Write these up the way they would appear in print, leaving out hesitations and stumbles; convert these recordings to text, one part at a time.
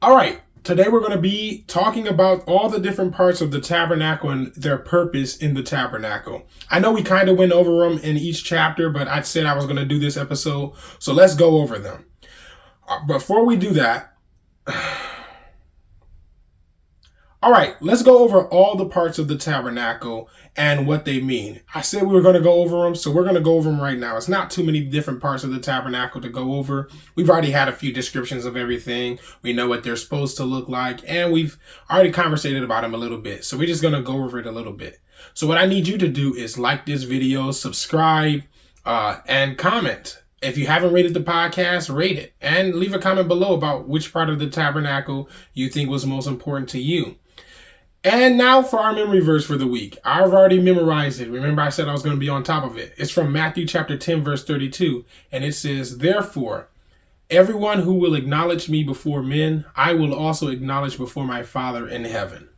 All right, today we're going to be talking about all the different parts of the tabernacle and their purpose in the tabernacle. I know we kind of went over them in each chapter, but I said I was going to do this episode, so let's go over them. Before we do that, all right, let's go over all the parts of the tabernacle and what they mean. I said we were going to go over them, so we're going to go over them right now. It's not too many different parts of the tabernacle to go over. We've already had a few descriptions of everything. We know what they're supposed to look like, and we've already conversated about them a little bit. So we're just going to go over it a little bit. So what I need you to do is like this video, subscribe, and comment. If you haven't rated the podcast, rate it, and leave a comment below about which part of the tabernacle you think was most important to you. And now for our memory verse for the week. I've already memorized it. Remember I said I was going to be on top of it. It's from Matthew chapter 10, verse 32. And it says, "Therefore, everyone who will acknowledge me before men, I will also acknowledge before my Father in heaven."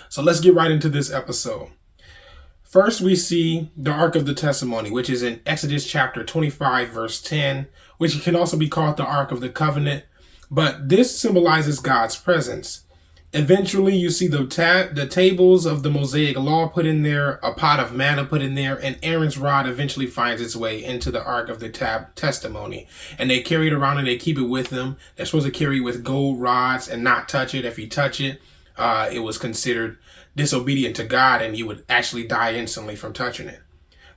So let's get right into this episode. First, we see the Ark of the Testimony, which is in Exodus chapter 25, verse 10, which can also be called the Ark of the Covenant. But this symbolizes God's presence. Eventually, you see the tables of the Mosaic Law put in there, a pot of manna put in there, and Aaron's rod eventually finds its way into the Ark of the Testimony. And they carry it around and they keep it with them. They're supposed to carry it with gold rods and not touch it. If you touch it, it was considered disobedient to God and you would actually die instantly from touching it.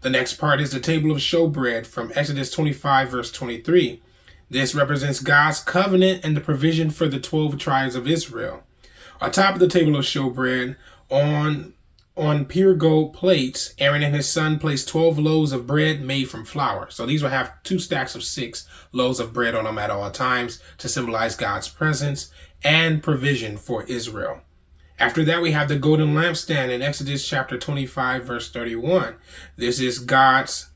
The next part is the table of showbread from Exodus 25, verse 23. This represents God's covenant and the provision for the 12 tribes of Israel. On top of the table of showbread, on pure gold plates, Aaron and his son placed 12 loaves of bread made from flour. So these will have 2 stacks of 6 loaves of bread on them at all times to symbolize God's presence and provision for Israel. After that, we have the golden lampstand in Exodus chapter 25, verse 31. This is God's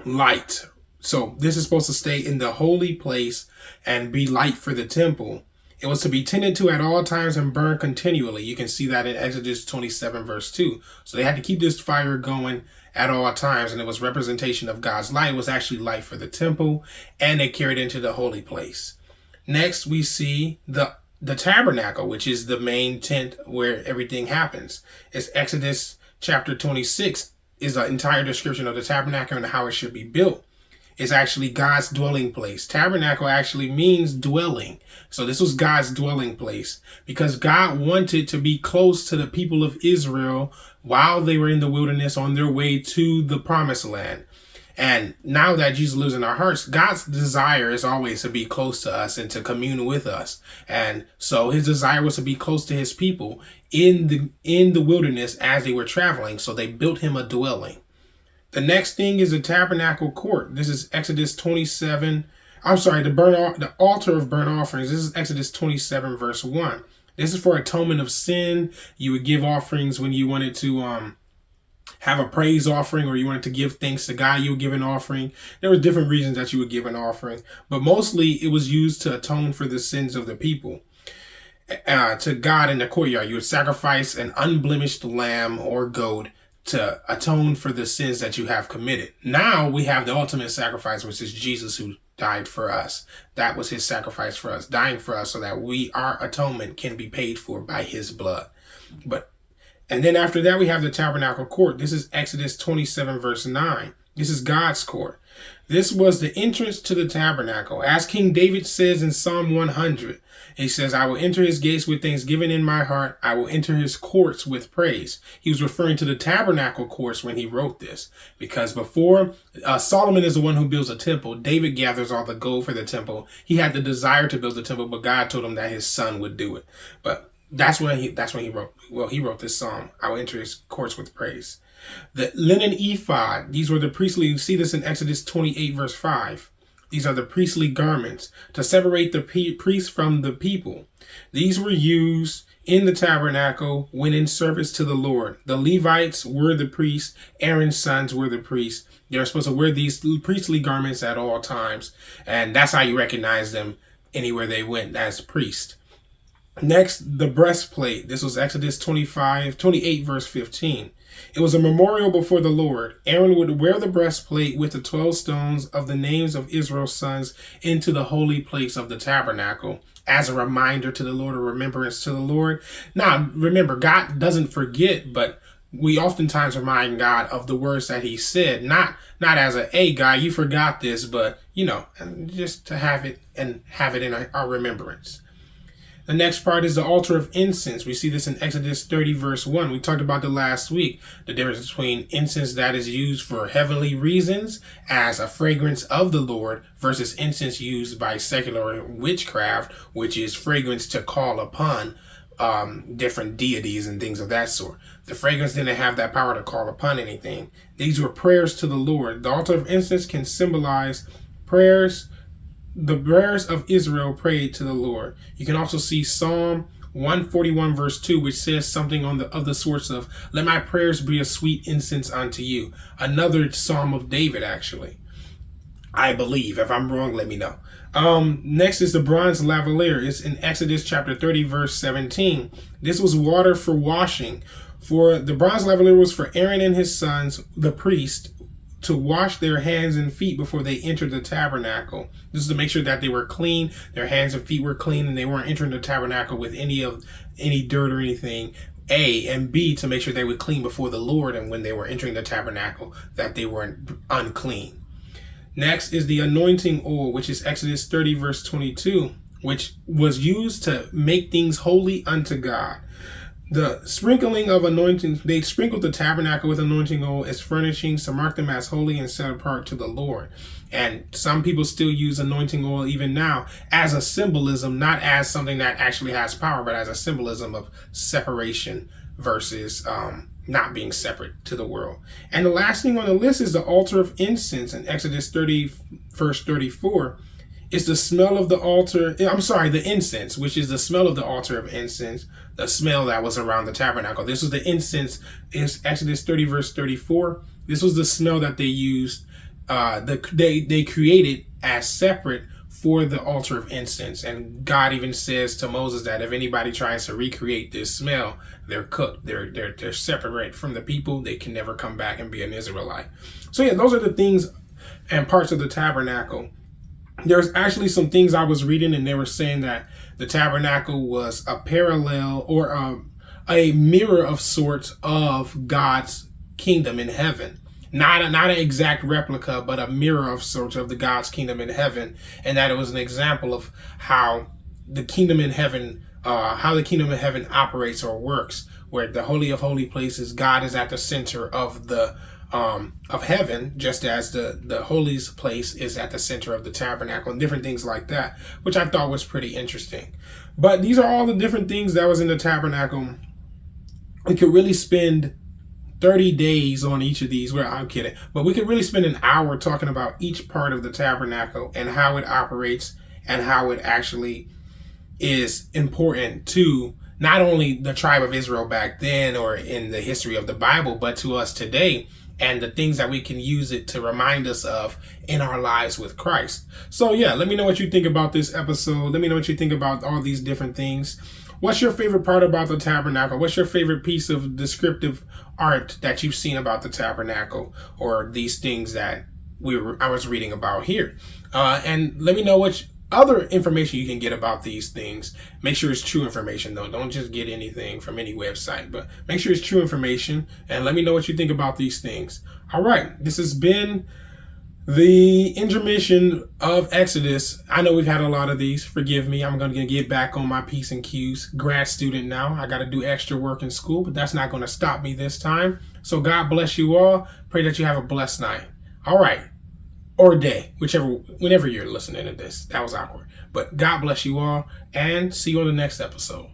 light. So this is supposed to stay in the holy place and be light for the temple. It was to be tended to at all times and burn continually. You can see that in Exodus 27, verse 2. So they had to keep this fire going at all times, and it was representation of God's light. It was actually light for the temple, and they carried it into the holy place. Next, we see the tabernacle, which is the main tent where everything happens. It's Exodus chapter 26 is an entire description of the tabernacle and how it should be built. It's actually God's dwelling place. Tabernacle actually means dwelling. So this was God's dwelling place because God wanted to be close to the people of Israel while they were in the wilderness on their way to the promised land. And now that Jesus lives in our hearts, God's desire is always to be close to us and to commune with us. And so his desire was to be close to his people in the wilderness as they were traveling. So they built him a dwelling. The next thing is the tabernacle court. This is Exodus 27. The altar of burnt offerings. This is Exodus 27, verse 1. This is for atonement of sin. You would give offerings when you wanted to have a praise offering or you wanted to give thanks to God. You would give an offering. There were different reasons that you would give an offering, but mostly it was used to atone for the sins of the people. To God in the courtyard, you would sacrifice an unblemished lamb or goat to atone for the sins that you have committed. Now we have the ultimate sacrifice, which is Jesus who died for us. That was his sacrifice for us, dying for us so that our atonement can be paid for by his blood. And then after that, we have the tabernacle court. This is Exodus 27, verse 9. This is God's court. This was the entrance to the tabernacle. As King David says in Psalm 100, he says, "I will enter his gates with thanksgiving in my heart. I will enter his courts with praise." He was referring to the tabernacle courts when he wrote this, because before Solomon is the one who builds a temple. David gathers all the gold for the temple. He had the desire to build the temple, but God told him that his son would do it. But that's when he wrote. Well, he wrote this psalm. "I will enter his courts with praise." The linen ephod. These were the priestly. You see this in Exodus 28, verse 5. These are the priestly garments to separate the priests from the people. These were used in the tabernacle when in service to the Lord. The Levites were the priests. Aaron's sons were the priests. They're supposed to wear these priestly garments at all times. And that's how you recognize them anywhere they went as priests. Next, the breastplate. This was Exodus 28, verse 15. It was a memorial before the Lord. Aaron would wear the breastplate with the 12 stones of the names of Israel's sons into the holy place of the tabernacle as a reminder to the Lord, or remembrance to the Lord. Now, remember, God doesn't forget, but we oftentimes remind God of the words that he said, not as a, hey, God, you forgot this, but, just to have it in our remembrance. The next part is the altar of incense. We see this in Exodus 30, verse 1. We talked about it last week. The difference between incense that is used for heavenly reasons as a fragrance of the Lord versus incense used by secular witchcraft, which is fragrance to call upon different deities and things of that sort. The fragrance didn't have that power to call upon anything. These were prayers to the Lord. The altar of incense can symbolize prayers. The prayers of Israel prayed to the Lord. You can also see Psalm 141 verse 2, which says something of the sorts of, let my prayers be a sweet incense unto you. Another Psalm of David, actually. I believe. If I'm wrong, let me know. Next is the bronze lavalier. It's in Exodus chapter 30 verse 17. This was water for washing. For the bronze lavalier was for Aaron and his sons, the priest, to wash their hands and feet before they entered the tabernacle. This is to make sure that they were clean, their hands and feet were clean, and they weren't entering the tabernacle with any dirt or anything. A, and B, to make sure they were clean before the Lord, and when they were entering the tabernacle, that they weren't unclean. Next is the anointing oil, which is Exodus 30 verse 22, which was used to make things holy unto God. The sprinkling of anointing, they sprinkled the tabernacle with anointing oil as furnishings to mark them as holy and set apart to the Lord. And some people still use anointing oil even now as a symbolism, not as something that actually has power, but as a symbolism of separation versus not being separate to the world. And the last thing on the list is the altar of incense in Exodus 30 verse 34. It's the smell of the altar. The incense, which is the smell of the altar of incense, the smell that was around the tabernacle. This was the incense in Exodus 30 verse 34. This was the smell that they used. They created as separate for the altar of incense. And God even says to Moses that if anybody tries to recreate this smell, they're cooked. They're separate from the people. They can never come back and be an Israelite. So yeah, those are the things and parts of the tabernacle. There's actually some things I was reading, and they were saying that the tabernacle was a parallel or a mirror of sorts of God's kingdom in heaven. Not an exact replica, but a mirror of sorts of the God's kingdom in heaven, and that it was an example of how the kingdom in heaven, operates or works, where the Holy of Holy Places, God is at the center of the of heaven, just as the holiest place is at the center of the tabernacle, and different things like that, which I thought was pretty interesting. But these are all the different things that was in the tabernacle. We could really spend 30 days on each of these. Well, I'm kidding, but we could really spend an hour talking about each part of the tabernacle and how it operates and how it actually is important to not only the tribe of Israel back then or in the history of the Bible, but to us today, and the things that we can use it to remind us of in our lives with Christ. So yeah, let me know what you think about this episode. Let me know what you think about all these different things. What's your favorite part about the tabernacle? What's your favorite piece of descriptive art that you've seen about the tabernacle, or these things that I was reading about here? And let me know what other information you can get about these things. Make sure it's true information, though. Don't just get anything from any website, but make sure it's true information, and let me know what you think about these things. All right, this has been the intermission of Exodus. I know we've had a lot of these. Forgive me. I'm going to get back on my P's and Q's. Grad student now. I got to do extra work in school, but that's not going to stop me this time. So God bless you all. Pray that you have a blessed night. All right. Or day, whenever you're listening to this. That was awkward. But God bless you all, and see you on the next episode.